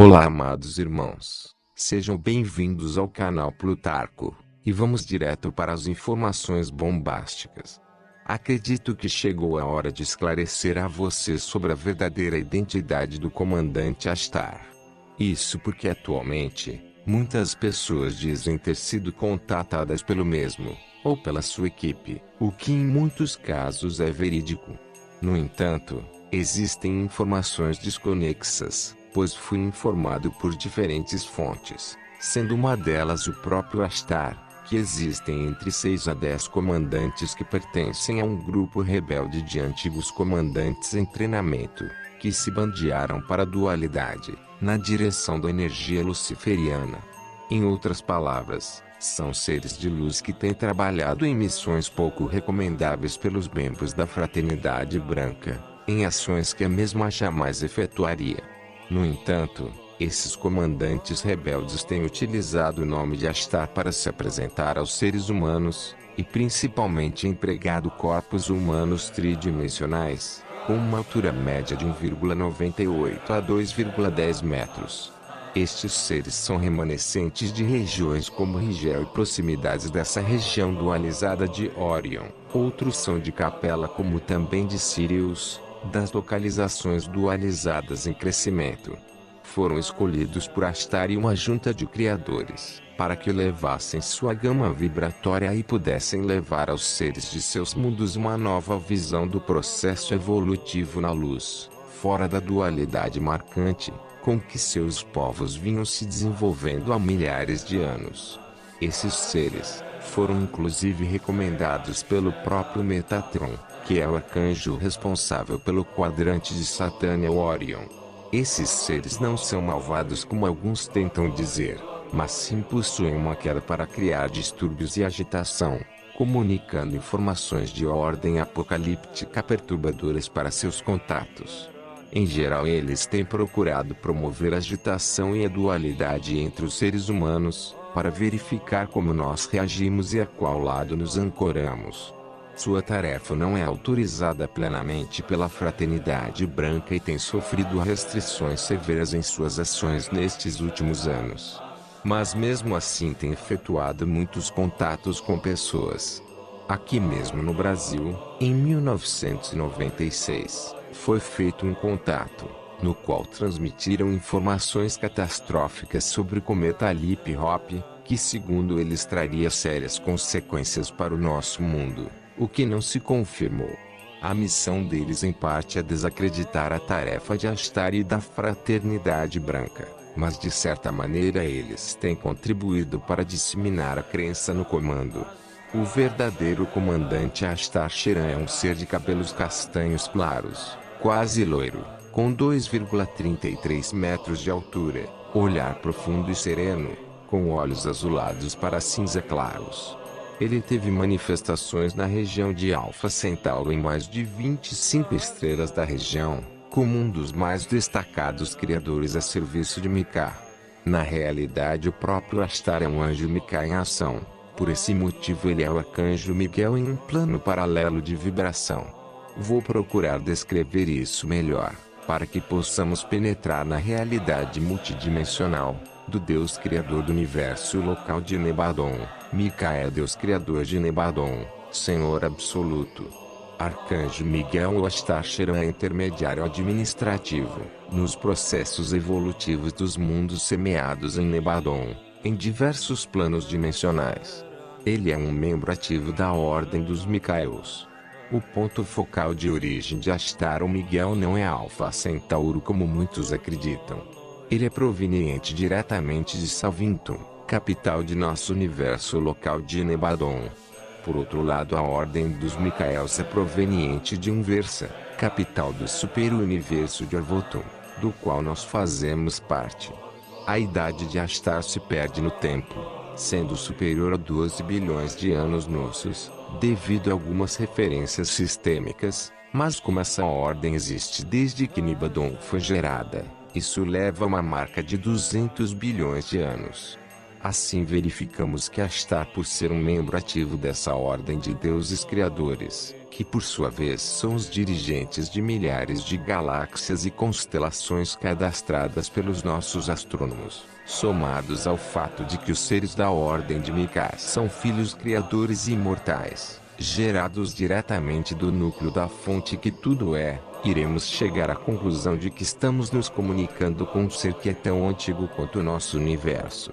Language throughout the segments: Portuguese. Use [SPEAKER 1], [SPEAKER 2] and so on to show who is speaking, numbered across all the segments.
[SPEAKER 1] Olá, amados irmãos. Sejam bem-vindos ao canal Plutarco, e vamos direto para as informações bombásticas. Acredito que chegou a hora de esclarecer a vocês sobre a verdadeira identidade do comandante Ashtar. Isso porque atualmente, muitas pessoas dizem ter sido contatadas pelo mesmo, ou pela sua equipe, o que em muitos casos é verídico. No entanto, existem informações desconexas, pois fui informado por diferentes fontes, sendo uma delas o próprio Ashtar, que existem entre 6 a 10 comandantes que pertencem a um grupo rebelde de antigos comandantes em treinamento, que se bandearam para a dualidade, na direção da energia luciferiana. Em outras palavras, são seres de luz que têm trabalhado em missões pouco recomendáveis pelos membros da Fraternidade Branca, em ações que a mesma jamais efetuaria. No entanto, esses comandantes rebeldes têm utilizado o nome de Ashtar para se apresentar aos seres humanos, e principalmente empregado corpos humanos tridimensionais, com uma altura média de 1,98 a 2,10 metros. Estes seres são remanescentes de regiões como Rigel e proximidades dessa região dualizada de Orion. Outros são de Capela, como também de Sirius, das localizações dualizadas em crescimento. Foram escolhidos por Ashtar e uma junta de criadores, para que levassem sua gama vibratória e pudessem levar aos seres de seus mundos uma nova visão do processo evolutivo na luz, fora da dualidade marcante, com que seus povos vinham se desenvolvendo há milhares de anos. Esses seres foram inclusive recomendados pelo próprio Metatron, que é o arcanjo responsável pelo quadrante de Satânia Orion. Esses seres não são malvados como alguns tentam dizer, mas sim possuem uma queda para criar distúrbios e agitação, comunicando informações de ordem apocalíptica perturbadoras para seus contatos. Em geral, eles têm procurado promover a agitação e a dualidade entre os seres humanos, para verificar como nós reagimos e a qual lado nos ancoramos. Sua tarefa não é autorizada plenamente pela Fraternidade Branca e tem sofrido restrições severas em suas ações nestes últimos anos. Mas mesmo assim tem efetuado muitos contatos com pessoas. Aqui mesmo no Brasil, em 1996, foi feito um contato, no qual transmitiram informações catastróficas sobre o cometa Lip-Hop, que segundo eles traria sérias consequências para o nosso mundo, o que não se confirmou. A missão deles em parte é desacreditar a tarefa de Ashtar e da Fraternidade Branca, mas de certa maneira eles têm contribuído para disseminar a crença no comando. O verdadeiro comandante Ashtar Sheran é um ser de cabelos castanhos claros, quase loiro, com 2,33 metros de altura, olhar profundo e sereno, com olhos azulados para cinza claros. Ele teve manifestações na região de Alpha Centauro em mais de 25 estrelas da região, como um dos mais destacados criadores a serviço de Mika. Na realidade, o próprio Ashtar é um anjo Mika em ação. Por esse motivo ele é o arcanjo Miguel em um plano paralelo de vibração. Vou procurar descrever isso melhor, para que possamos penetrar na realidade multidimensional do Deus Criador do Universo local de Nebadon. Mika é Deus Criador de Nebadon, Senhor Absoluto. Arcanjo Miguel ou Ashtar Sheran é intermediário administrativo, nos processos evolutivos dos mundos semeados em Nebadon, em diversos planos dimensionais. Ele é um membro ativo da Ordem dos Micaeus. O ponto focal de origem de Ashtar ou Miguel não é Alpha Centauro como muitos acreditam. Ele é proveniente diretamente de Salvinton, capital de nosso universo local de Nebadon. Por outro lado, a Ordem dos Micaeus é proveniente de Unversa, capital do super-universo de Arvoton, do qual nós fazemos parte. A idade de Ashtar se perde no tempo, sendo superior a 12 bilhões de anos-luz, devido a algumas referências sistêmicas, mas como essa ordem existe desde que Nebadon foi gerada, isso leva a uma marca de 200 bilhões de anos. Assim verificamos que Ashtar, por ser um membro ativo dessa ordem de deuses criadores, que por sua vez são os dirigentes de milhares de galáxias e constelações cadastradas pelos nossos astrônomos, somados ao fato de que os seres da ordem de Mika são filhos criadores e imortais, gerados diretamente do núcleo da fonte que tudo é, iremos chegar à conclusão de que estamos nos comunicando com um ser que é tão antigo quanto o nosso universo.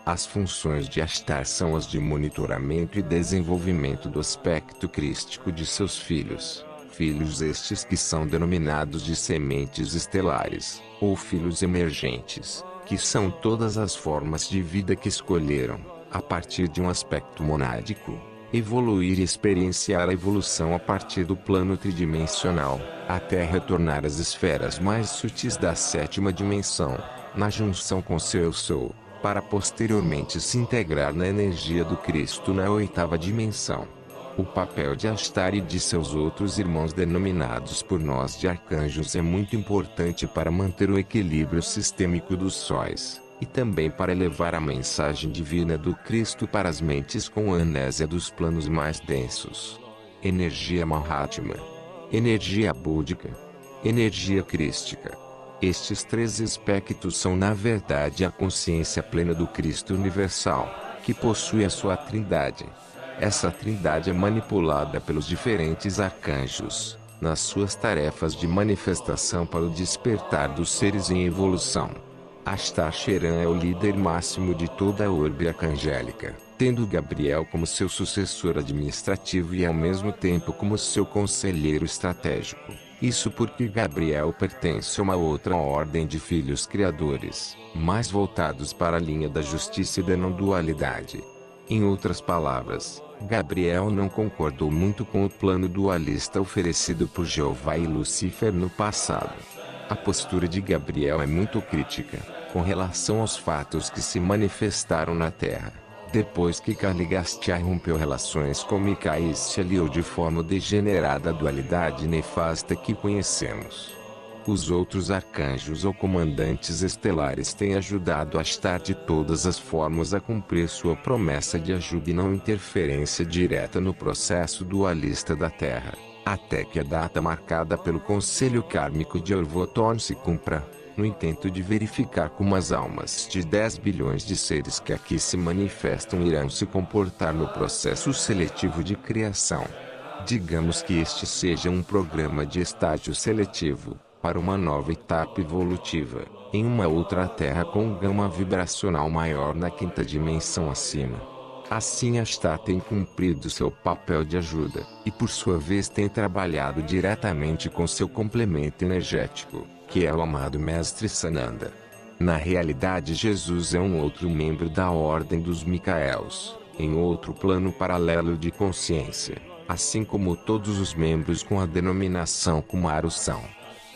[SPEAKER 1] As funções de Ashtar são as de monitoramento e desenvolvimento do aspecto crístico de seus filhos. Filhos estes que são denominados de sementes estelares, ou filhos emergentes, que são todas as formas de vida que escolheram, a partir de um aspecto monádico, evoluir e experienciar a evolução a partir do plano tridimensional, até retornar às esferas mais sutis da sétima dimensão, na junção com seu Eu Sou, para posteriormente se integrar na energia do Cristo na oitava dimensão. O papel de Ashtar e de seus outros irmãos denominados por nós de arcanjos é muito importante para manter o equilíbrio sistêmico dos sóis, e também para elevar a mensagem divina do Cristo para as mentes com amnésia dos planos mais densos. Energia Mahatma, energia búdica, energia crística. Estes três aspectos são na verdade a consciência plena do Cristo universal, que possui a sua trindade. Essa trindade é manipulada pelos diferentes arcanjos, nas suas tarefas de manifestação para o despertar dos seres em evolução. Ashtar Sheran é o líder máximo de toda a orbe arcangélica, tendo Gabriel como seu sucessor administrativo e ao mesmo tempo como seu conselheiro estratégico. Isso porque Gabriel pertence a uma outra ordem de filhos criadores, mais voltados para a linha da justiça e da não-dualidade. Em outras palavras, Gabriel não concordou muito com o plano dualista oferecido por Jeová e Lúcifer no passado. A postura de Gabriel é muito crítica, com relação aos fatos que se manifestaram na Terra, depois que Kaligastia rompeu relações com Mika e se aliou de forma degenerada à dualidade nefasta que conhecemos. Os outros arcanjos ou comandantes estelares têm ajudado Ashtar de todas as formas a cumprir sua promessa de ajuda e não interferência direta no processo dualista da Terra, até que a data marcada pelo Conselho Kármico de Orvoton se cumpra, no intento de verificar como as almas de 10 bilhões de seres que aqui se manifestam irão se comportar no processo seletivo de criação. Digamos que este seja um programa de estágio seletivo, para uma nova etapa evolutiva, em uma outra Terra com um gama vibracional maior na quinta dimensão acima. Assim Ashtar tem cumprido seu papel de ajuda, e por sua vez tem trabalhado diretamente com seu complemento energético, que é o amado Mestre Sananda. Na realidade Jesus é um outro membro da Ordem dos Micaels, em outro plano paralelo de consciência, assim como todos os membros com a denominação Kumara são.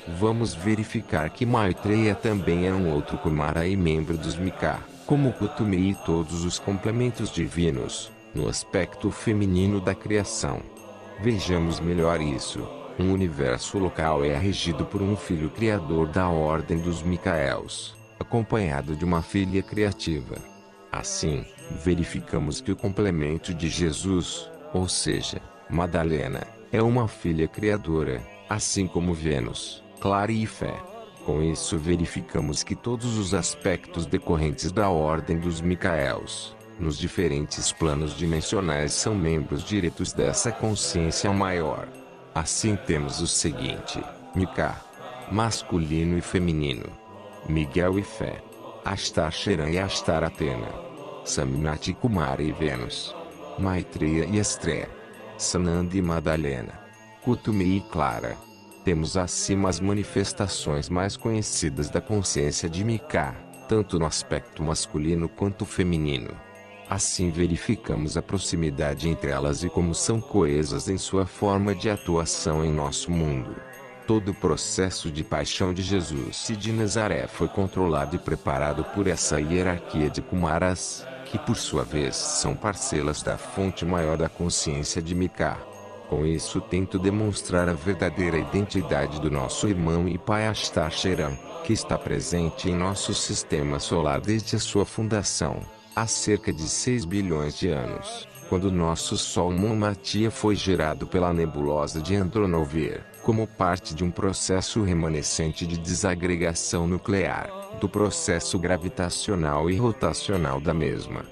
[SPEAKER 1] Vamos verificar que Maitreya também é um outro Kumara e membro dos Mika, como Kutumi e todos os complementos divinos, no aspecto feminino da criação. Vejamos melhor isso. Um universo local é regido por um filho criador da Ordem dos Micaels, acompanhado de uma filha criativa. Assim, verificamos que o complemento de Jesus, ou seja, Madalena, é uma filha criadora, assim como Vênus, Clara e Fé. Com isso verificamos que todos os aspectos decorrentes da Ordem dos Micaels, nos diferentes planos dimensionais são membros diretos dessa consciência maior. Assim temos o seguinte: Mika, masculino e feminino; Miguel e Fé; Ashtar Sheran e Ashtar Atena; Samnati Kumara e Vênus; Maitreya e Estré; Sananda e Madalena; Kutumi e Clara. Temos acima as manifestações mais conhecidas da consciência de Mika, tanto no aspecto masculino quanto feminino. Assim verificamos a proximidade entre elas e como são coesas em sua forma de atuação em nosso mundo. Todo o processo de paixão de Jesus e de Nazaré foi controlado e preparado por essa hierarquia de Kumaras, que por sua vez são parcelas da fonte maior da consciência de Mika. Com isso tento demonstrar a verdadeira identidade do nosso irmão e pai Ashtar Sheran, que está presente em nosso sistema solar desde a sua fundação, há cerca de 6 bilhões de anos. Quando nosso Sol Momatia foi gerado pela nebulosa de Andronover, como parte de um processo remanescente de desagregação nuclear, do processo gravitacional e rotacional da mesma.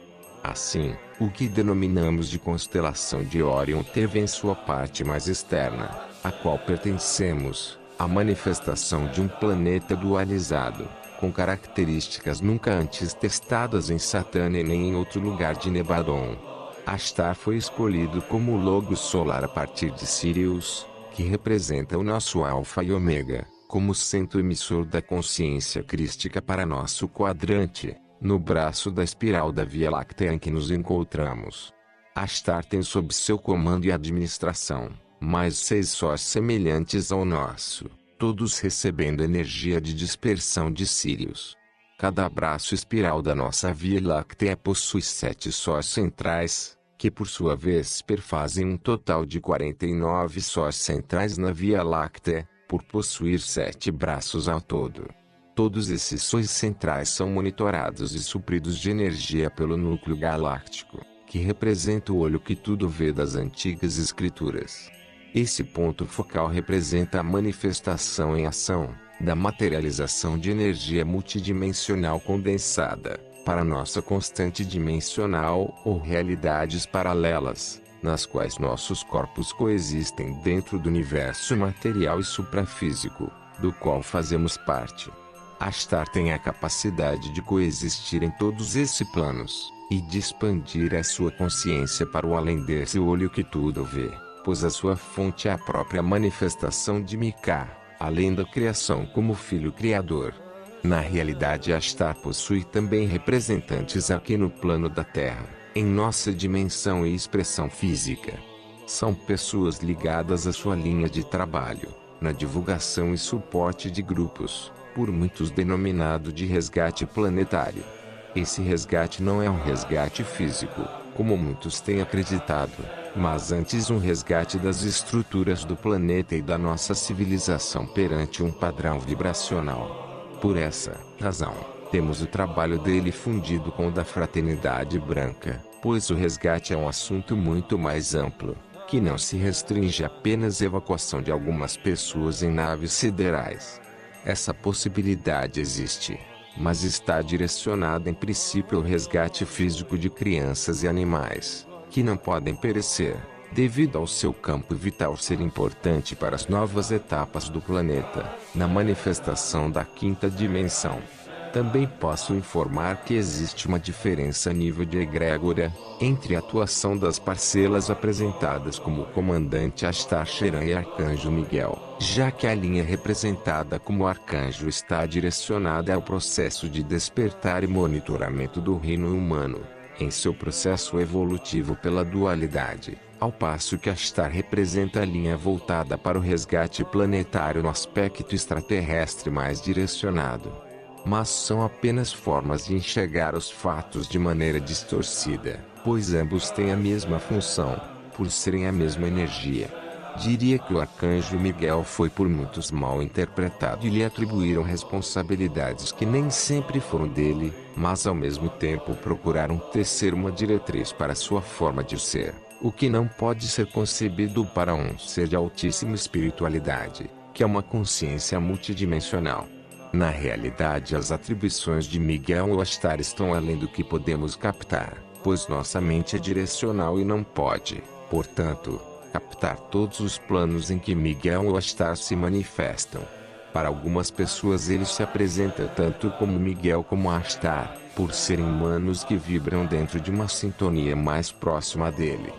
[SPEAKER 1] Assim, o que denominamos de constelação de Órion teve em sua parte mais externa, a qual pertencemos, a manifestação de um planeta dualizado, com características nunca antes testadas em Saturno e nem em outro lugar de Nebadon. Ashtar foi escolhido como o logo solar a partir de Sirius, que representa o nosso Alfa e Ômega, como centro emissor da consciência crística para nosso quadrante, no braço da espiral da Via Láctea em que nos encontramos. Ashtar tem sob seu comando e administração, mais 6 sóis semelhantes ao nosso, todos recebendo energia de dispersão de Sirius. Cada braço espiral da nossa Via Láctea possui 7 sóis centrais, que por sua vez perfazem um total de 49 sóis centrais na Via Láctea, por possuir 7 braços ao todo. Todos esses sóis centrais são monitorados e supridos de energia pelo núcleo galáctico, que representa o olho que tudo vê das antigas escrituras. Esse ponto focal representa a manifestação em ação, da materialização de energia multidimensional condensada, para nossa constante dimensional ou realidades paralelas, nas quais nossos corpos coexistem dentro do universo material e suprafísico, do qual fazemos parte. Ashtar tem a capacidade de coexistir em todos esses planos, e de expandir a sua consciência para o além desse olho que tudo vê, pois a sua fonte é a própria manifestação de Mika, além da criação como Filho Criador. Na realidade, Ashtar possui também representantes aqui no plano da Terra, em nossa dimensão e expressão física. São pessoas ligadas à sua linha de trabalho, na divulgação e suporte de grupos, por muitos denominado de resgate planetário. Esse resgate não é um resgate físico, como muitos têm acreditado, mas antes um resgate das estruturas do planeta e da nossa civilização perante um padrão vibracional. Por essa razão, temos o trabalho dele fundido com o da Fraternidade Branca, pois o resgate é um assunto muito mais amplo, que não se restringe apenas à evacuação de algumas pessoas em naves siderais. Essa possibilidade existe, mas está direcionada em princípio ao resgate físico de crianças e animais, que não podem perecer, devido ao seu campo vital ser importante para as novas etapas do planeta, na manifestação da quinta dimensão. Também posso informar que existe uma diferença a nível de egrégora, entre a atuação das parcelas apresentadas como Comandante Ashtar Sheran e Arcanjo Miguel, já que a linha representada como Arcanjo está direcionada ao processo de despertar e monitoramento do reino humano, em seu processo evolutivo pela dualidade, ao passo que Ashtar representa a linha voltada para o resgate planetário no aspecto extraterrestre mais direcionado. Mas são apenas formas de enxergar os fatos de maneira distorcida, pois ambos têm a mesma função, por serem a mesma energia. Diria que o Arcanjo Miguel foi por muitos mal interpretado e lhe atribuíram responsabilidades que nem sempre foram dele, mas ao mesmo tempo procuraram tecer uma diretriz para sua forma de ser, o que não pode ser concebido para um ser de altíssima espiritualidade, que é uma consciência multidimensional. Na realidade, as atribuições de Miguel ou Ashtar estão além do que podemos captar, pois nossa mente é direcional e não pode, portanto, captar todos os planos em que Miguel ou Ashtar se manifestam. Para algumas pessoas ele se apresenta tanto como Miguel como Ashtar, por serem humanos que vibram dentro de uma sintonia mais próxima dele.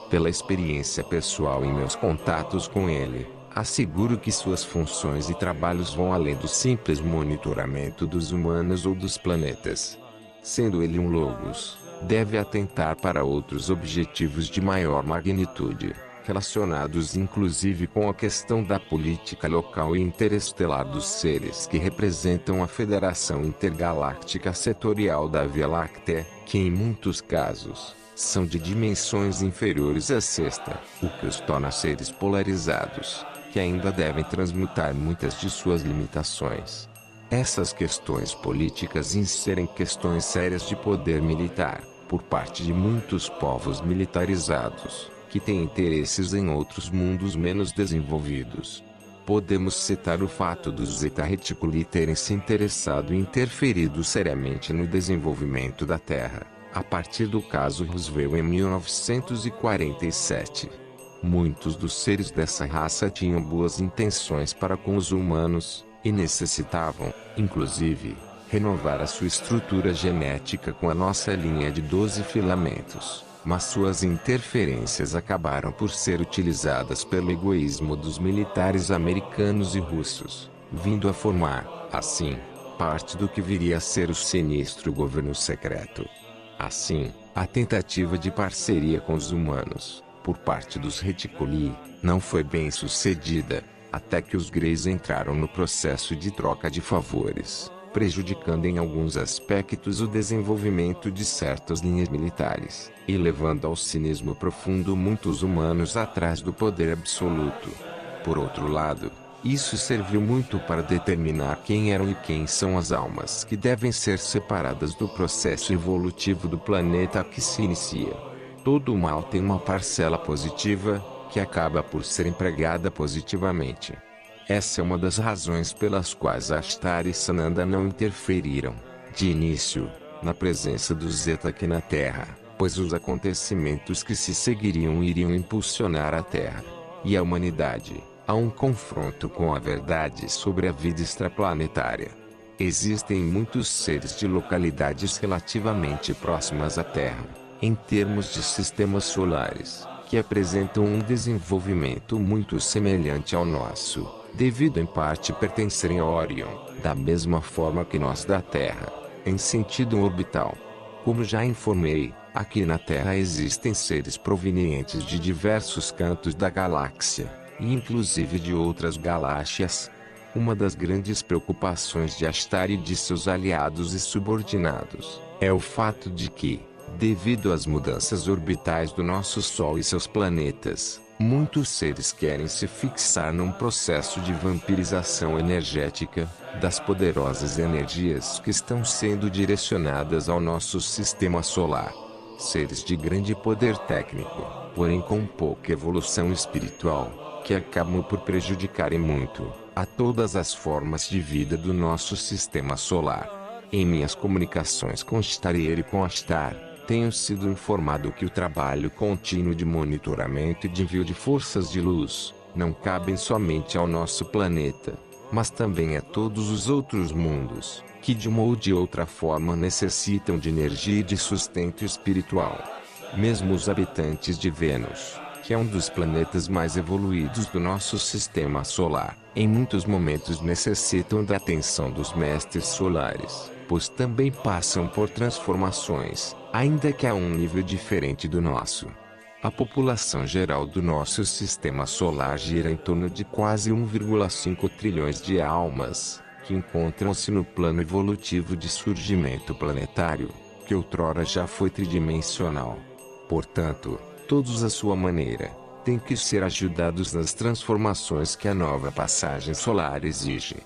[SPEAKER 1] Pela experiência pessoal e meus contatos com ele, asseguro que suas funções e trabalhos vão além do simples monitoramento dos humanos ou dos planetas. Sendo ele um Logos, deve atentar para outros objetivos de maior magnitude, relacionados inclusive com a questão da política local e interestelar dos seres que representam a Federação Intergaláctica Setorial da Via Láctea, que em muitos casos, são de dimensões inferiores à sexta, o que os torna seres polarizados, que ainda devem transmutar muitas de suas limitações. Essas questões políticas inserem questões sérias de poder militar, por parte de muitos povos militarizados, que têm interesses em outros mundos menos desenvolvidos. Podemos citar o fato dos Zeta Reticuli terem se interessado e interferido seriamente no desenvolvimento da Terra, a partir do caso Roswell em 1947. Muitos dos seres dessa raça tinham boas intenções para com os humanos, e necessitavam, inclusive, renovar a sua estrutura genética com a nossa linha de 12 filamentos. Mas suas interferências acabaram por ser utilizadas pelo egoísmo dos militares americanos e russos, vindo a formar, assim, parte do que viria a ser o sinistro governo secreto. Assim, a tentativa de parceria com os humanos, por parte dos Reticuli, não foi bem sucedida, até que os Greys entraram no processo de troca de favores, prejudicando em alguns aspectos o desenvolvimento de certas linhas militares, e levando ao cinismo profundo muitos humanos atrás do poder absoluto. Por outro lado, isso serviu muito para determinar quem eram e quem são as almas que devem ser separadas do processo evolutivo do planeta que se inicia. Todo mal tem uma parcela positiva, que acaba por ser empregada positivamente. Essa é uma das razões pelas quais Ashtar e Sananda não interferiram, de início, na presença do Zeta aqui na Terra, pois os acontecimentos que se seguiriam iriam impulsionar a Terra e a humanidade a um confronto com a verdade sobre a vida extraplanetária. Existem muitos seres de localidades relativamente próximas à Terra, em termos de sistemas solares, que apresentam um desenvolvimento muito semelhante ao nosso, devido em parte pertencerem a Orion, da mesma forma que nós da Terra, em sentido orbital. Como já informei, aqui na Terra existem seres provenientes de diversos cantos da galáxia, e inclusive de outras galáxias. Uma das grandes preocupações de Ashtar e de seus aliados e subordinados é o fato de que, devido às mudanças orbitais do nosso Sol e seus planetas, muitos seres querem se fixar num processo de vampirização energética das poderosas energias que estão sendo direcionadas ao nosso sistema solar. Seres de grande poder técnico, porém com pouca evolução espiritual, que acabam por prejudicarem muito a todas as formas de vida do nosso sistema solar. Em minhas comunicações com Starier e com Ashtar, tenho sido informado que o trabalho contínuo de monitoramento e de envio de forças de luz não cabem somente ao nosso planeta, mas também a todos os outros mundos, que de uma ou de outra forma necessitam de energia e de sustento espiritual. Mesmo os habitantes de Vênus, que é um dos planetas mais evoluídos do nosso sistema solar, em muitos momentos necessitam da atenção dos mestres solares, pois também passam por transformações, ainda que a um nível diferente do nosso. A população geral do nosso sistema solar gira em torno de quase 1,5 trilhões de almas, que encontram-se no plano evolutivo de surgimento planetário, que outrora já foi tridimensional. Portanto, todos à sua maneira, têm que ser ajudados nas transformações que a nova passagem solar exige.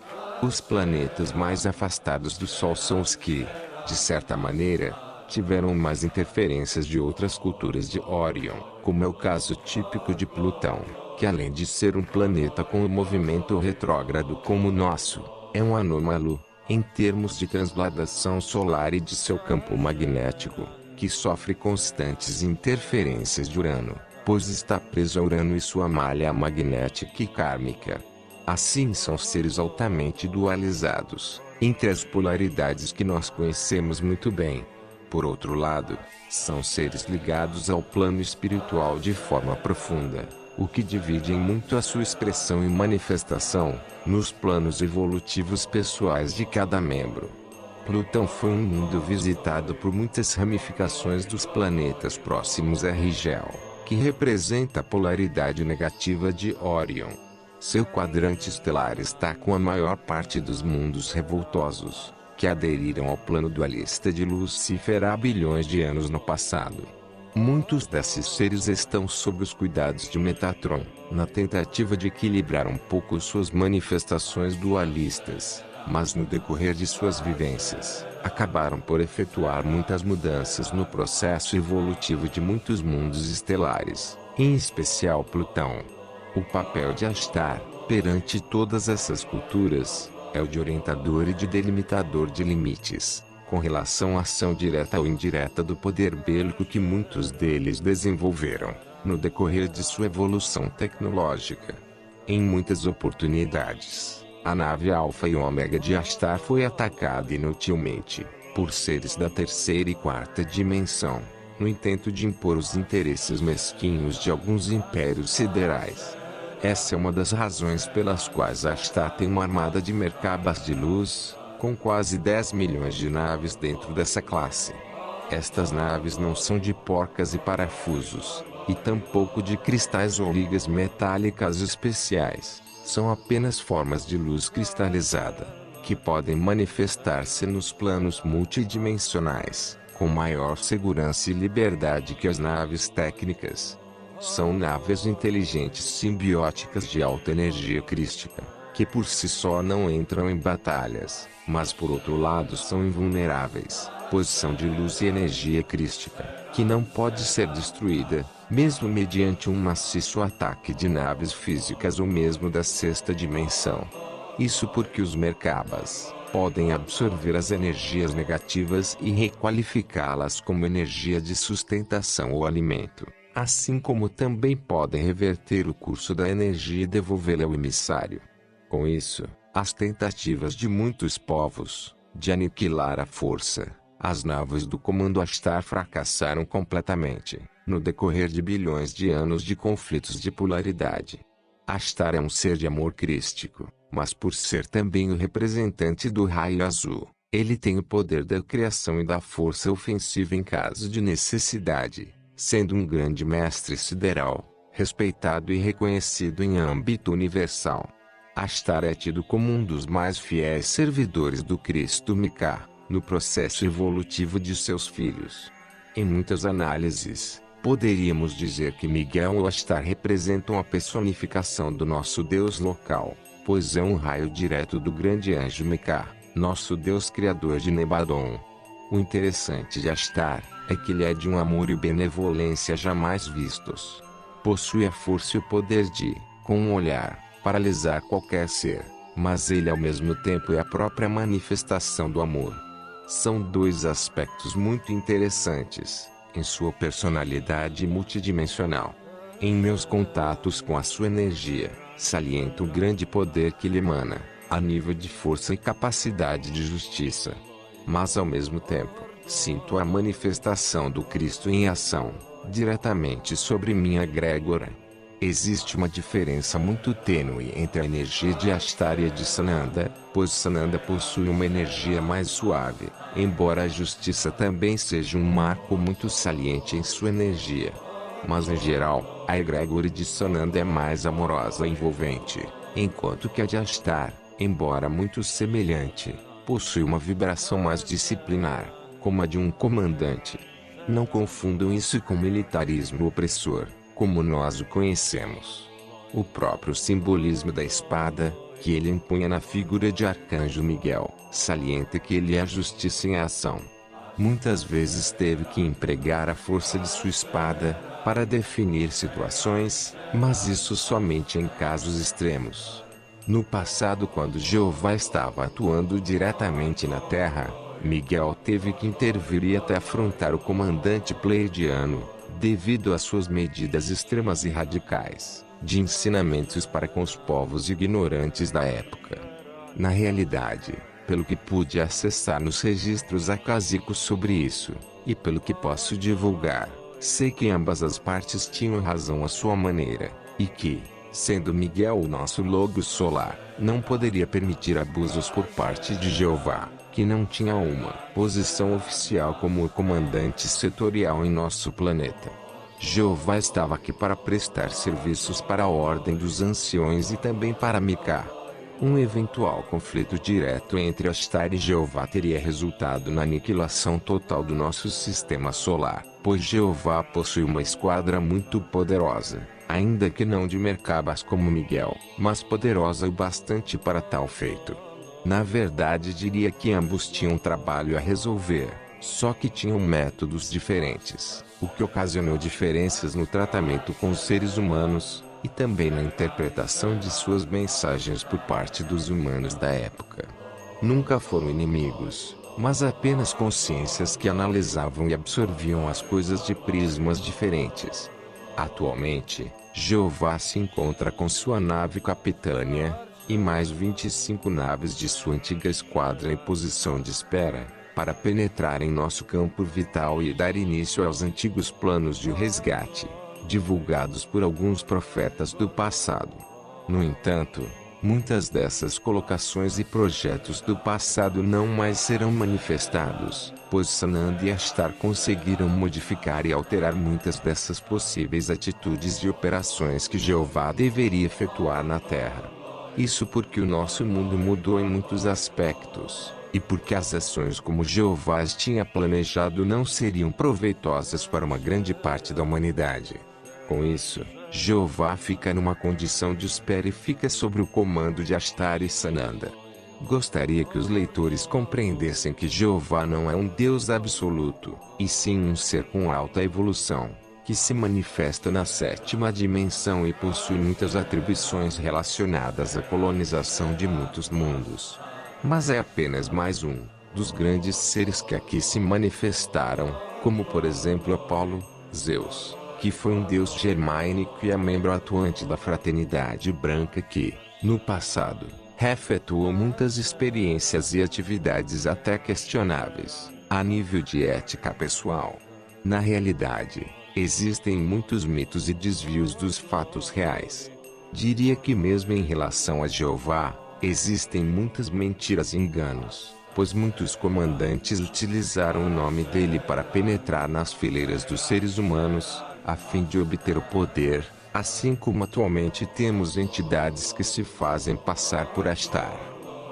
[SPEAKER 1] Os planetas mais afastados do Sol são os que, de certa maneira, tiveram mais interferências de outras culturas de Orion, como é o caso típico de Plutão, que além de ser um planeta com um movimento retrógrado como o nosso, é um anômalo, em termos de transladação solar e de seu campo magnético, que sofre constantes interferências de Urano, pois está preso a Urano e sua malha magnética e kármica. Assim são seres altamente dualizados, entre as polaridades que nós conhecemos muito bem. Por outro lado, são seres ligados ao plano espiritual de forma profunda, o que divide em muito a sua expressão e manifestação, nos planos evolutivos pessoais de cada membro. Plutão foi um mundo visitado por muitas ramificações dos planetas próximos a Rigel, que representa a polaridade negativa de Orion. Seu quadrante estelar está com a maior parte dos mundos revoltosos, que aderiram ao plano dualista de Lúcifer há bilhões de anos no passado. Muitos desses seres estão sob os cuidados de Metatron, na tentativa de equilibrar um pouco suas manifestações dualistas, mas no decorrer de suas vivências, acabaram por efetuar muitas mudanças no processo evolutivo de muitos mundos estelares, em especial Plutão. O papel de Ashtar, perante todas essas culturas, é o de orientador e de delimitador de limites, com relação à ação direta ou indireta do poder bélico que muitos deles desenvolveram, no decorrer de sua evolução tecnológica. Em muitas oportunidades, a nave Alfa e Ômega de Ashtar foi atacada inutilmente, por seres da terceira e quarta dimensão, no intento de impor os interesses mesquinhos de alguns impérios siderais. Essa é uma das razões pelas quais Ashtar tem uma armada de mercabas de luz, com quase 10 milhões de naves dentro dessa classe. Estas naves não são de porcas e parafusos, e tampouco de cristais ou ligas metálicas especiais. São apenas formas de luz cristalizada, que podem manifestar-se nos planos multidimensionais, com maior segurança e liberdade que as naves técnicas. São naves inteligentes simbióticas de alta energia crística, que por si só não entram em batalhas, mas por outro lado são invulneráveis, pois são de luz e energia crística, que não pode ser destruída, mesmo mediante um maciço ataque de naves físicas ou mesmo da sexta dimensão. Isso porque os merkabas podem absorver as energias negativas e requalificá-las como energia de sustentação ou alimento, assim como também podem reverter o curso da energia e devolvê-la ao emissário. Com isso, as tentativas de muitos povos de aniquilar a força, as naves do Comando Ashtar fracassaram completamente, no decorrer de bilhões de anos de conflitos de polaridade. Ashtar é um ser de amor crístico, mas por ser também o representante do raio azul, ele tem o poder da criação e da força ofensiva em caso de necessidade, sendo um grande mestre sideral, respeitado e reconhecido em âmbito universal. Ashtar é tido como um dos mais fiéis servidores do Cristo Mika, no processo evolutivo de seus filhos. Em muitas análises, poderíamos dizer que Miguel ou Ashtar representam a personificação do nosso Deus local, pois é um raio direto do grande anjo Mika, nosso Deus criador de Nebadon. O interessante de Ashtar é que ele é de um amor e benevolência jamais vistos. Possui a força e o poder de, com um olhar, paralisar qualquer ser, mas ele ao mesmo tempo é a própria manifestação do amor. São dois aspectos muito interessantes, em sua personalidade multidimensional. Em meus contatos com a sua energia, saliento o grande poder que lhe emana, a nível de força e capacidade de justiça. Mas ao mesmo tempo, sinto a manifestação do Cristo em ação, diretamente sobre minha egrégora. Existe uma diferença muito tênue entre a energia de Ashtar e a de Sananda, pois Sananda possui uma energia mais suave, embora a justiça também seja um marco muito saliente em sua energia. Mas em geral, a egrégora de Sananda é mais amorosa e envolvente, enquanto que a de Ashtar, embora muito semelhante, possui uma vibração mais disciplinar, como a de um comandante. Não confundam isso com militarismo opressor, como nós o conhecemos. O próprio simbolismo da espada, que ele empunha na figura de Arcanjo Miguel, salienta que ele é a justiça em ação. Muitas vezes teve que empregar a força de sua espada, para definir situações, mas isso somente em casos extremos. No passado, quando Jeová estava atuando diretamente na Terra, Miguel teve que intervir e até afrontar o comandante pleiadiano, devido às suas medidas extremas e radicais, de ensinamentos para com os povos ignorantes da época. Na realidade, pelo que pude acessar nos registros acásicos sobre isso, e pelo que posso divulgar, sei que ambas as partes tinham razão à sua maneira, e que, sendo Miguel o nosso Logos solar, não poderia permitir abusos por parte de Jeová, que não tinha uma posição oficial como o comandante setorial em nosso planeta. Jeová estava aqui para prestar serviços para a Ordem dos Anciões e também para Mika. Um eventual conflito direto entre Ashtar e Jeová teria resultado na aniquilação total do nosso sistema solar, pois Jeová possui uma esquadra muito poderosa, ainda que não de mercabas como Miguel, mas poderosa o bastante para tal feito. Na verdade, diria que ambos tinham trabalho a resolver, só que tinham métodos diferentes, o que ocasionou diferenças no tratamento com os seres humanos, e também na interpretação de suas mensagens por parte dos humanos da época. Nunca foram inimigos, mas apenas consciências que analisavam e absorviam as coisas de prismas diferentes. Atualmente, Jeová se encontra com sua nave capitânia, e mais 25 naves de sua antiga esquadra em posição de espera, para penetrar em nosso campo vital e dar início aos antigos planos de resgate, divulgados por alguns profetas do passado. No entanto, muitas dessas colocações e projetos do passado não mais serão manifestados, pois Sananda e Ashtar conseguiram modificar e alterar muitas dessas possíveis atitudes e operações que Jeová deveria efetuar na Terra. Isso porque o nosso mundo mudou em muitos aspectos, e porque as ações como Jeová tinha planejado não seriam proveitosas para uma grande parte da humanidade. Com isso, Jeová fica numa condição de espera e fica sob o comando de Ashtar e Sananda. Gostaria que os leitores compreendessem que Jeová não é um Deus absoluto, e sim um ser com alta evolução, que se manifesta na sétima dimensão e possui muitas atribuições relacionadas à colonização de muitos mundos. Mas é apenas mais um dos grandes seres que aqui se manifestaram, como por exemplo Apolo, Zeus, que foi um deus germânico e é membro atuante da Fraternidade Branca que, no passado, efetuou muitas experiências e atividades até questionáveis, a nível de ética pessoal. Na realidade, existem muitos mitos e desvios dos fatos reais. Diria que mesmo em relação a Jeová, existem muitas mentiras e enganos, pois muitos comandantes utilizaram o nome dele para penetrar nas fileiras dos seres humanos, a fim de obter o poder, assim como atualmente temos entidades que se fazem passar por Ashtar.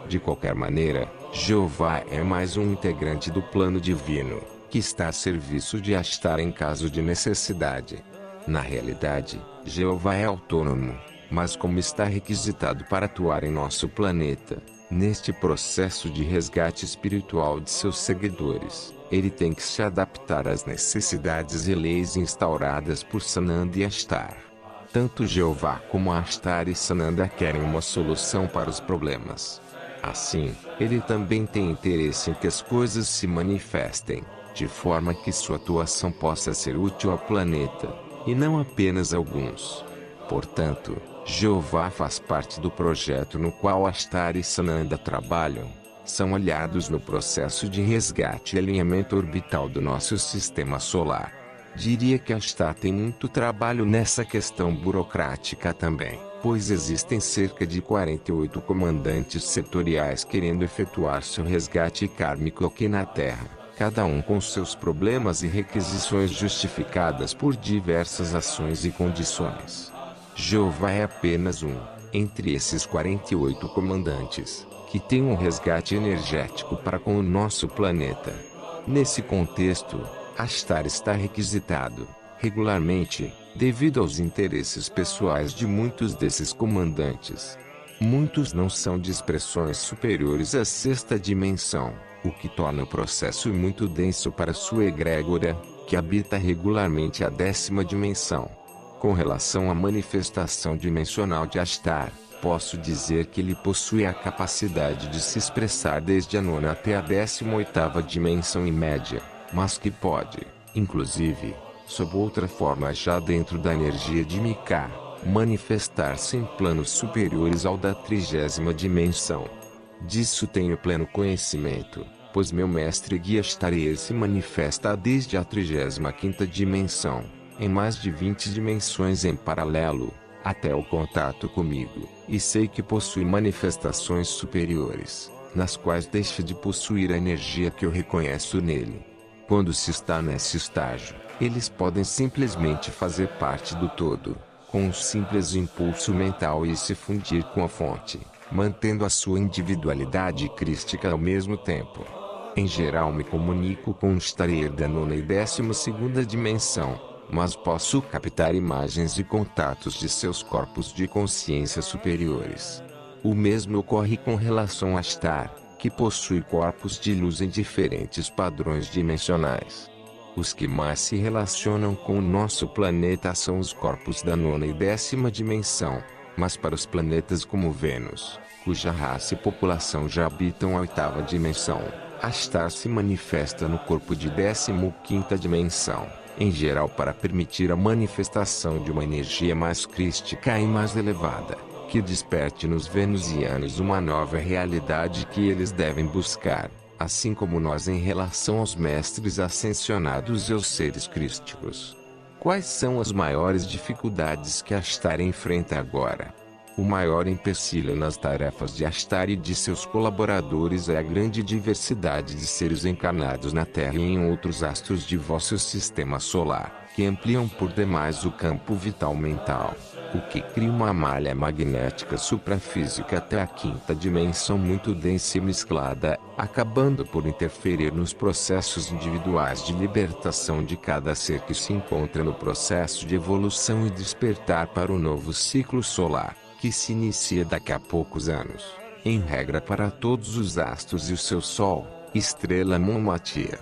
[SPEAKER 1] De qualquer maneira, Jeová é mais um integrante do plano divino, que está a serviço de Ashtar em caso de necessidade. Na realidade, Jeová é autônomo, mas como está requisitado para atuar em nosso planeta, neste processo de resgate espiritual de seus seguidores, ele tem que se adaptar às necessidades e leis instauradas por Sananda e Ashtar. Tanto Jeová como Ashtar e Sananda querem uma solução para os problemas. Assim, ele também tem interesse em que as coisas se manifestem, de forma que sua atuação possa ser útil ao planeta, e não apenas a alguns. Portanto, Jeová faz parte do projeto no qual Ashtar e Sananda trabalham. São aliados no processo de resgate e alinhamento orbital do nosso sistema solar. Diria que Ashtar tem muito trabalho nessa questão burocrática também, pois existem cerca de 48 comandantes setoriais querendo efetuar seu resgate kármico aqui na Terra, cada um com seus problemas e requisições justificadas por diversas ações e condições. Jeová é apenas um, entre esses 48 comandantes, que tem um resgate energético para com o nosso planeta. Nesse contexto, Ashtar está requisitado, regularmente, devido aos interesses pessoais de muitos desses comandantes. Muitos não são de expressões superiores à sexta dimensão, o que torna o processo muito denso para sua egrégora, que habita regularmente a 10ª dimensão. Com relação à manifestação dimensional de Ashtar, posso dizer que ele possui a capacidade de se expressar desde a 9ª até a 18ª dimensão em média, mas que pode, inclusive, sob outra forma já dentro da energia de Mika, manifestar-se em planos superiores ao da 30ª dimensão. Disso tenho pleno conhecimento, pois meu mestre guia Ashtar se manifesta desde a 35ª dimensão, em mais de 20 dimensões em paralelo, até o contato comigo, e sei que possui manifestações superiores, nas quais deixa de possuir a energia que eu reconheço nele. Quando se está nesse estágio, eles podem simplesmente fazer parte do todo, com um simples impulso mental e se fundir com a fonte, mantendo a sua individualidade crística ao mesmo tempo. Em geral me comunico com Ashtar da 9ª e 12ª dimensão, mas posso captar imagens e contatos de seus corpos de consciência superiores. O mesmo ocorre com relação a Ashtar, que possui corpos de luz em diferentes padrões dimensionais. Os que mais se relacionam com o nosso planeta são os corpos da nona e décima dimensão, mas para os planetas como Vênus, cuja raça e população já habitam a oitava dimensão, Ashtar se manifesta no corpo de 15ª dimensão, em geral para permitir a manifestação de uma energia mais crística e mais elevada, que desperte nos venusianos uma nova realidade que eles devem buscar, assim como nós em relação aos mestres ascensionados e aos seres crísticos. Quais são as maiores dificuldades que Ashtar enfrenta agora? O maior empecilho nas tarefas de Ashtar e de seus colaboradores é a grande diversidade de seres encarnados na Terra e em outros astros de vosso sistema solar, que ampliam por demais o campo vital mental, o que cria uma malha magnética suprafísica até a quinta dimensão muito densa e mesclada, acabando por interferir nos processos individuais de libertação de cada ser que se encontra no processo de evolução e despertar para o novo ciclo solar, que se inicia daqui a poucos anos, em regra para todos os astros e o seu Sol, estrela Monmatia.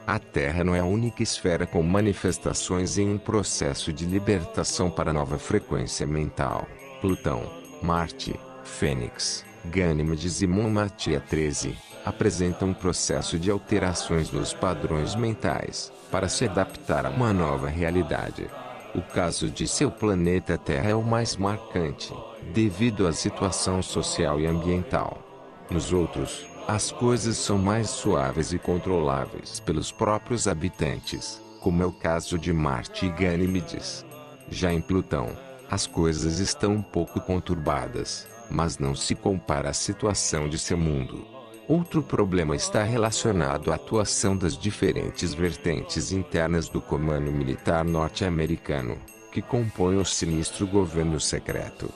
[SPEAKER 1] A Terra não é a única esfera com manifestações em um processo de libertação para nova frequência mental. Plutão, Marte, Fênix, Gânimedes e Monmatia 13 apresentam um processo de alterações nos padrões mentais, para se adaptar a uma nova realidade. O caso de seu planeta Terra é o mais marcante, devido à situação social e ambiental. Nos outros, as coisas são mais suaves e controláveis pelos próprios habitantes, como é o caso de Marte e Gânimedes. Já em Plutão, as coisas estão um pouco conturbadas, mas não se compara à situação de seu mundo. Outro problema está relacionado à atuação das diferentes vertentes internas do comando militar norte-americano, que compõem o sinistro governo secreto.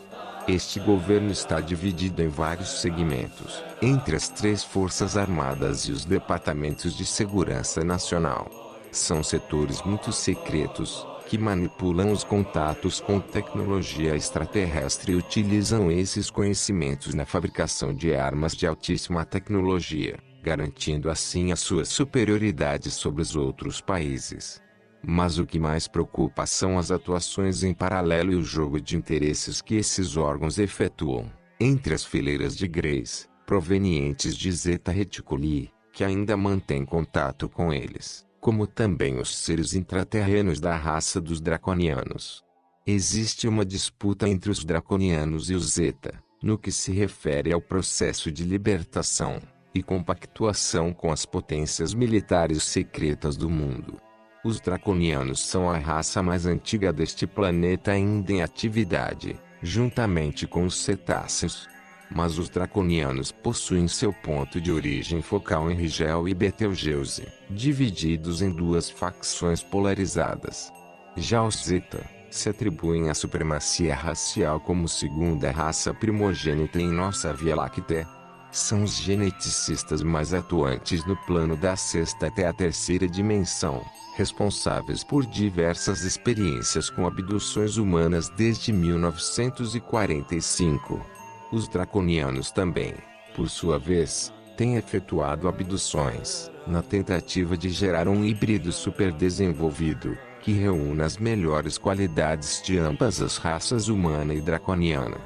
[SPEAKER 1] Este governo está dividido em vários segmentos, entre as 3 forças armadas e os departamentos de segurança nacional. São setores muito secretos, que manipulam os contatos com tecnologia extraterrestre e utilizam esses conhecimentos na fabricação de armas de altíssima tecnologia, garantindo assim a sua superioridade sobre os outros países. Mas o que mais preocupa são as atuações em paralelo e o jogo de interesses que esses órgãos efetuam, entre as fileiras de Greys, provenientes de Zeta Reticuli, que ainda mantém contato com eles, como também os seres intraterrenos da raça dos draconianos. Existe uma disputa entre os draconianos e os Zeta, no que se refere ao processo de libertação e compactuação com as potências militares secretas do mundo. Os draconianos são a raça mais antiga deste planeta ainda em atividade, juntamente com os cetáceos. Mas os draconianos possuem seu ponto de origem focal em Rigel e Betelgeuse, divididos em 2 facções polarizadas. Já os Zeta se atribuem a supremacia racial como segunda raça primogênita em nossa Via Láctea. São os geneticistas mais atuantes no plano da 6ª até a 3ª dimensão, responsáveis por diversas experiências com abduções humanas desde 1945. Os draconianos também, por sua vez, têm efetuado abduções, na tentativa de gerar um híbrido superdesenvolvido, que reúna as melhores qualidades de ambas as raças humana e draconiana.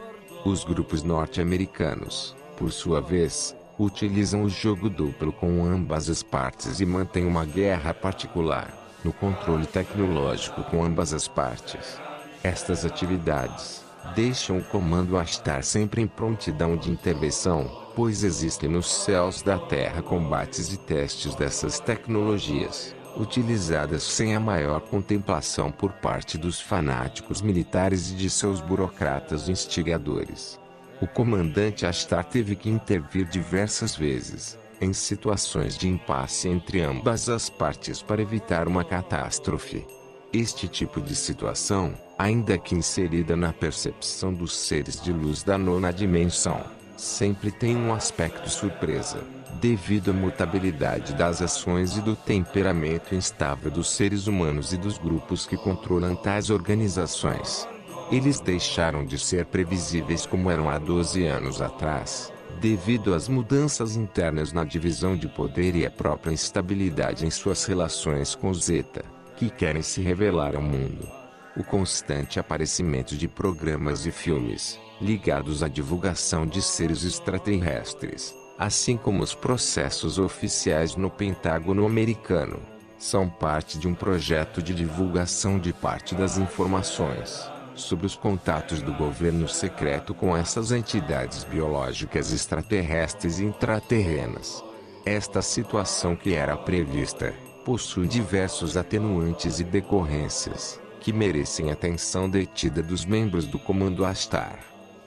[SPEAKER 1] Os grupos norte-americanos, por sua vez, utilizam o jogo duplo com ambas as partes e mantêm uma guerra particular, no controle tecnológico com ambas as partes. Estas atividades deixam o comando Ashtar sempre em prontidão de intervenção, pois existem nos céus da Terra combates e testes dessas tecnologias, utilizadas sem a maior contemplação por parte dos fanáticos militares e de seus burocratas instigadores. O comandante Ashtar teve que intervir diversas vezes, em situações de impasse entre ambas as partes para evitar uma catástrofe. Este tipo de situação, ainda que inserida na percepção dos seres de luz da 9ª dimensão, sempre tem um aspecto surpresa, devido à mutabilidade das ações e do temperamento instável dos seres humanos e dos grupos que controlam tais organizações. Eles deixaram de ser previsíveis como eram há 12 anos atrás, devido às mudanças internas na divisão de poder e a própria instabilidade em suas relações com Zeta, que querem se revelar ao mundo. O constante aparecimento de programas e filmes, ligados à divulgação de seres extraterrestres, assim como os processos oficiais no Pentágono americano, são parte de um projeto de divulgação de parte das informações sobre os contatos do governo secreto com essas entidades biológicas extraterrestres e intraterrenas. Esta situação, que era prevista, possui diversos atenuantes e decorrências, que merecem atenção detida dos membros do Comando Ashtar.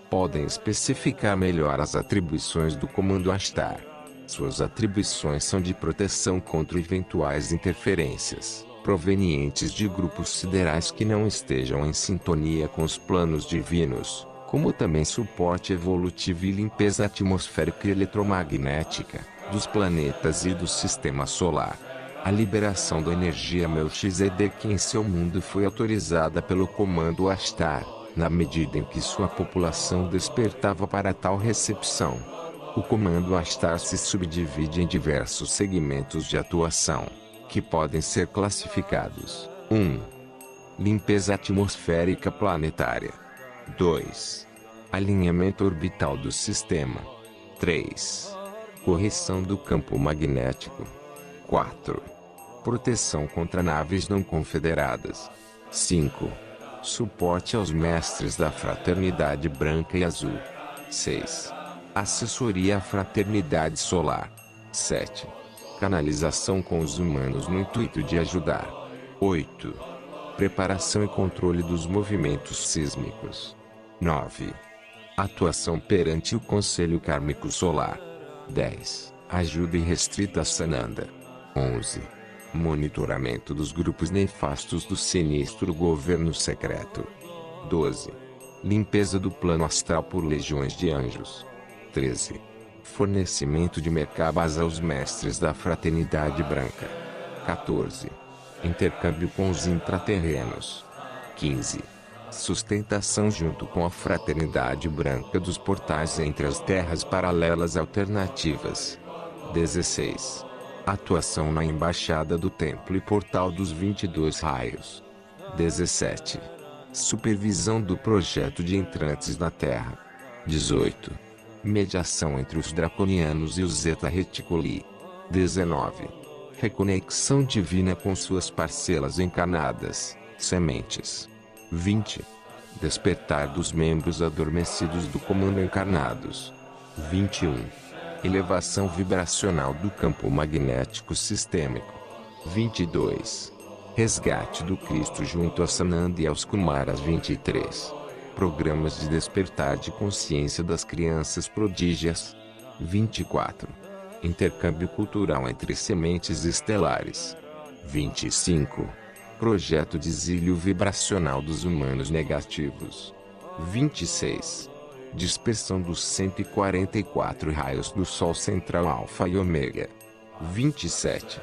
[SPEAKER 1] Podem especificar melhor as atribuições do Comando Ashtar. Suas atribuições são de proteção contra eventuais interferências provenientes de grupos siderais que não estejam em sintonia com os planos divinos, como também suporte evolutivo e limpeza atmosférica e eletromagnética dos planetas e do sistema solar. A liberação da energia Melchizedek em seu mundo foi autorizada pelo Comando Ashtar, na medida em que sua população despertava para tal recepção. O Comando Ashtar se subdivide em diversos segmentos de atuação, que podem ser classificados: 1. Limpeza atmosférica planetária. 2. Alinhamento orbital do sistema. 3. Correção do campo magnético. 4. Proteção contra naves não confederadas. 5. Suporte aos mestres da Fraternidade Branca e Azul. 6. Assessoria à Fraternidade Solar. 7. Canalização com os humanos no intuito de ajudar. 8. Preparação e controle dos movimentos sísmicos. 9. Atuação perante o Conselho Kármico Solar. 10. Ajuda irrestrita a Sananda. 11. Monitoramento dos grupos nefastos do sinistro governo secreto. 12. Limpeza do plano astral por legiões de anjos. 13. Fornecimento de mercabas aos mestres da Fraternidade Branca. 14. Intercâmbio com os intraterrenos. 15. Sustentação junto com a Fraternidade Branca dos portais entre as terras paralelas alternativas. 16. Atuação na Embaixada do Templo e Portal dos 22 Raios. 17. Supervisão do projeto de entrantes na Terra. 18. Mediação entre os draconianos e os Zeta Reticuli. 19. Reconexão divina com suas parcelas encarnadas, sementes. 20. Despertar dos membros adormecidos do comando encarnados. 21. Elevação vibracional do campo magnético sistêmico. 22. Resgate do Cristo junto a Sananda e aos Kumaras. 23. Programas de despertar de consciência das crianças prodígias. 24. Intercâmbio cultural entre sementes estelares. 25. Projeto de exílio vibracional dos humanos negativos. 26. Dispersão dos 144 raios do Sol central Alfa e Ômega. 27.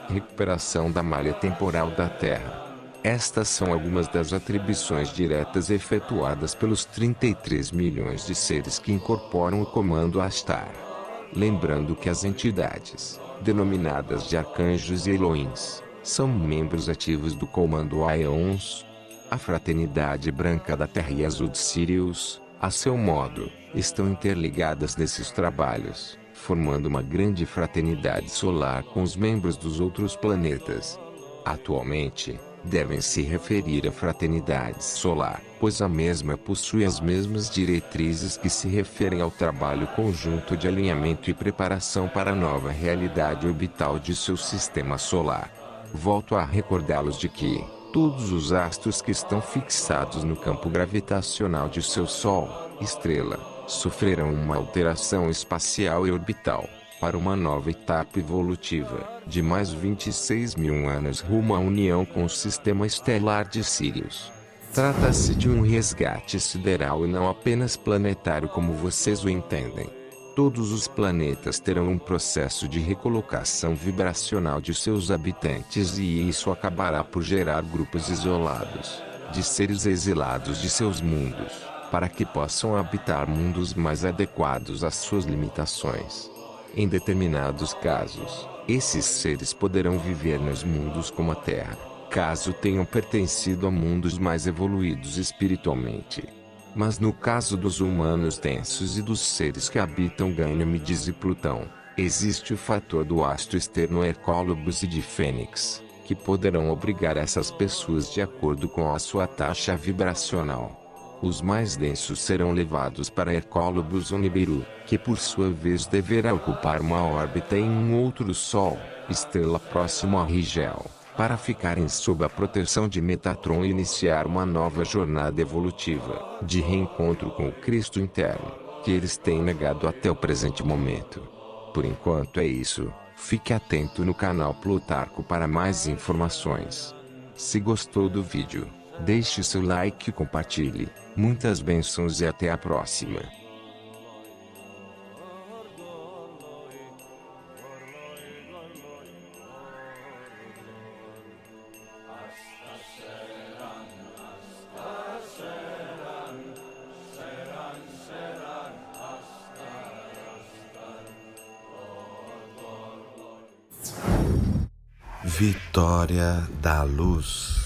[SPEAKER 1] Recuperação da malha temporal da Terra. Estas são algumas das atribuições diretas efetuadas pelos 33 milhões de seres que incorporam o Comando Ashtar. Lembrando que as entidades, denominadas de arcanjos e Elohims, são membros ativos do Comando Aeons. A Fraternidade Branca da Terra e Azul de Sirius, a seu modo, estão interligadas nesses trabalhos, formando uma grande fraternidade solar com os membros dos outros planetas. Atualmente, devem se referir à Fraternidade Solar, pois a mesma possui as mesmas diretrizes que se referem ao trabalho conjunto de alinhamento e preparação para a nova realidade orbital de seu sistema solar. Volto a recordá-los de que todos os astros que estão fixados no campo gravitacional de seu Sol, estrela, sofrerão uma alteração espacial e orbital, para uma nova etapa evolutiva, de mais 26 mil anos rumo à união com o sistema estelar de Sirius. Trata-se de um resgate sideral e não apenas planetário como vocês o entendem. Todos os planetas terão um processo de recolocação vibracional de seus habitantes e isso acabará por gerar grupos isolados. de seres exilados de seus mundos, para que possam habitar mundos mais adequados às suas limitações. Em determinados casos, esses seres poderão viver nos mundos como a Terra, caso tenham pertencido a mundos mais evoluídos espiritualmente. Mas no caso dos humanos densos e dos seres que habitam Ganymedes e Plutão, existe o fator do astro externo Hercólogos e de Fênix, que poderão obrigar essas pessoas de acordo com a sua taxa vibracional. Os mais densos serão levados para Hercólogos ou Nibiru, que por sua vez deverá ocupar uma órbita em um outro Sol, estrela próximo a Rigel, para ficarem sob a proteção de Metatron e iniciar uma nova jornada evolutiva, de reencontro com o Cristo interno, que eles têm negado até o presente momento. Por enquanto é isso. Fique atento no canal Plutarco para mais informações. Se gostou do vídeo, deixe seu like e compartilhe. Muitas bênçãos e até a próxima.
[SPEAKER 2] Vitória da Luz.